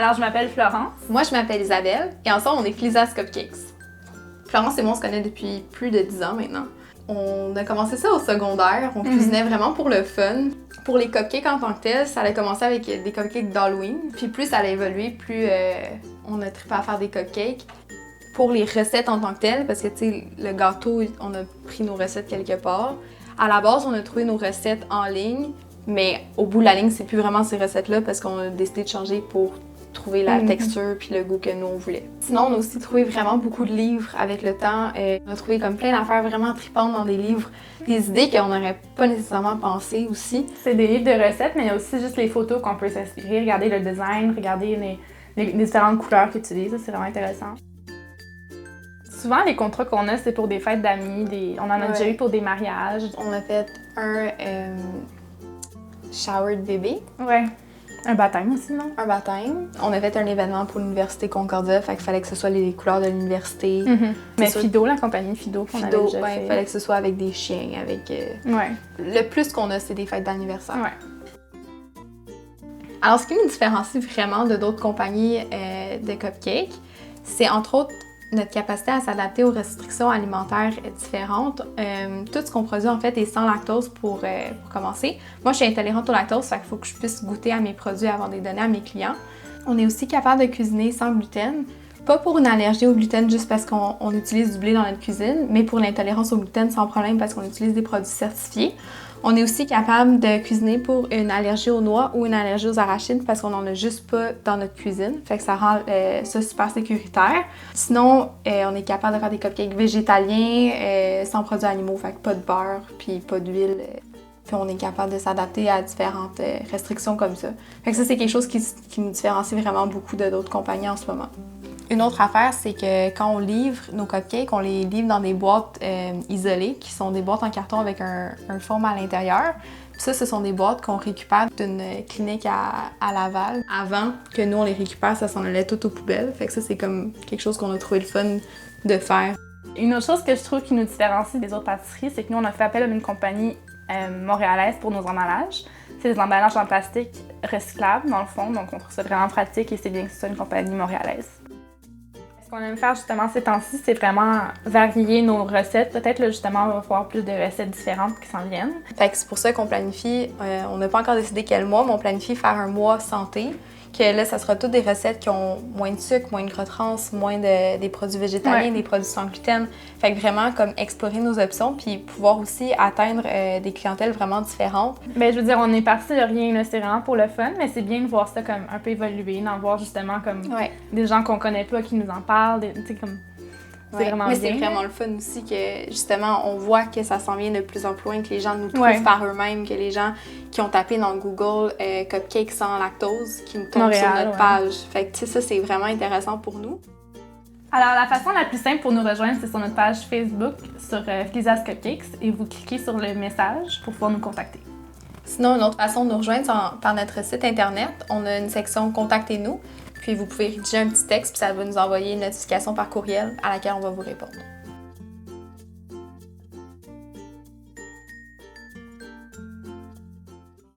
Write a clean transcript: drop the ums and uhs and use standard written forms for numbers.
Alors, je m'appelle Florence. Moi, je m'appelle Isabelle et ensemble, on est Fliza's Cupcakes. Florence et moi, on se connaît depuis plus de 10 ans maintenant. On a commencé ça au secondaire, on cuisinait vraiment pour le fun. Pour les cupcakes en tant que tel, ça a commencé avec des cupcakes d'Halloween. Puis plus ça a évolué, plus on a trippé à faire des cupcakes. Pour les recettes en tant que telles, parce que tu sais, le gâteau, on a pris nos recettes quelque part. À la base, on a trouvé nos recettes en ligne, mais au bout de la ligne, c'est plus vraiment ces recettes-là parce qu'on a décidé de changer pour trouver la texture puis le goût que nous on voulait. Sinon, on a aussi trouvé vraiment beaucoup de livres avec le temps. On a trouvé comme plein d'affaires vraiment tripantes dans des livres, des idées qu'on n'aurait pas nécessairement pensé aussi. C'est des livres de recettes, mais il y a aussi juste les photos qu'on peut s'inspirer, regarder le design, regarder les différentes couleurs qu'ils utilisent, c'est vraiment intéressant. Souvent, les contrats qu'on a, c'est pour des fêtes d'amis, on en a déjà eu pour des mariages. On a fait un shower de bébé. Ouais. Un baptême aussi, non? Un baptême. On a fait un événement pour l'Université Concordia, fait qu'il fallait que ce soit les couleurs de l'université. Mais Fido, la compagnie Fido qu'on avait déjà fait. Il fallait que ce soit avec des chiens, avec... Ouais. Le plus qu'on a, c'est des fêtes d'anniversaire. Ouais. Alors, ce qui nous différencie vraiment de d'autres compagnies de cupcakes, c'est entre autres notre capacité à s'adapter aux restrictions alimentaires différentes. Tout ce qu'on produit, en fait, est sans lactose pour commencer. Moi, je suis intolérante au lactose, fait qu'il faut que je puisse goûter à mes produits avant de les donner à mes clients. On est aussi capable de cuisiner sans gluten. Pas pour une allergie au gluten juste parce qu'on utilise du blé dans notre cuisine, mais pour l'intolérance au gluten sans problème parce qu'on utilise des produits certifiés. On est aussi capable de cuisiner pour une allergie aux noix ou une allergie aux arachides parce qu'on n'en a juste pas dans notre cuisine. Fait que ça rend ça super sécuritaire. Sinon, on est capable de faire des cupcakes végétaliens sans produits animaux, fait que pas de beurre puis pas d'huile. Puis on est capable de s'adapter à différentes restrictions comme ça. Fait que ça, c'est quelque chose qui nous différencie vraiment beaucoup de d'autres compagnies en ce moment. Une autre affaire, c'est que quand on livre nos cupcakes, on les livre dans des boîtes isolées, qui sont des boîtes en carton avec un foam à l'intérieur. Puis ça, ce sont des boîtes qu'on récupère d'une clinique à Laval. Avant que nous, on les récupère, ça s'en allait tout aux poubelles. Fait que ça, c'est comme quelque chose qu'on a trouvé le fun de faire. Une autre chose que je trouve qui nous différencie des autres pâtisseries, c'est que nous, on a fait appel à une compagnie montréalaise pour nos emballages. C'est des emballages en plastique recyclables, dans le fond, donc on trouve ça vraiment pratique et c'est bien que ce soit une compagnie montréalaise. Ce qu'on aime faire justement ces temps-ci, c'est vraiment varier nos recettes. Peut-être là, justement, on va voir plus de recettes différentes qui s'en viennent. Fait que c'est pour ça qu'on planifie, on n'a pas encore décidé quel mois, mais on planifie faire un mois santé. Que là, ça sera toutes des recettes qui ont moins de sucre, moins de gras trans, moins des produits végétaliens, des produits sans gluten. Fait que vraiment, comme explorer nos options, puis pouvoir aussi atteindre des clientèles vraiment différentes. Ben, je veux dire, on est parti de rien, là, c'est vraiment pour le fun, mais c'est bien de voir ça comme un peu évoluer, d'en voir justement comme des gens qu'on connaît pas qui nous en parlent, tu sais, comme... C'est vraiment mais bien. C'est vraiment le fun aussi que, justement, on voit que ça s'en vient de plus en plus loin, que les gens nous trouvent par eux-mêmes, que les gens qui ont tapé dans Google cupcakes sans lactose, qui nous tombent sur notre page. Fait que, tu sais, ça, c'est vraiment intéressant pour nous. Alors, la façon la plus simple pour nous rejoindre, c'est sur notre page Facebook, sur Fliza's Cupcakes, et vous cliquez sur le message pour pouvoir nous contacter. Sinon, une autre façon de nous rejoindre, c'est par notre site Internet. On a une section « Contactez-nous ». Puis vous pouvez rédiger un petit texte, puis ça va nous envoyer une notification par courriel à laquelle on va vous répondre.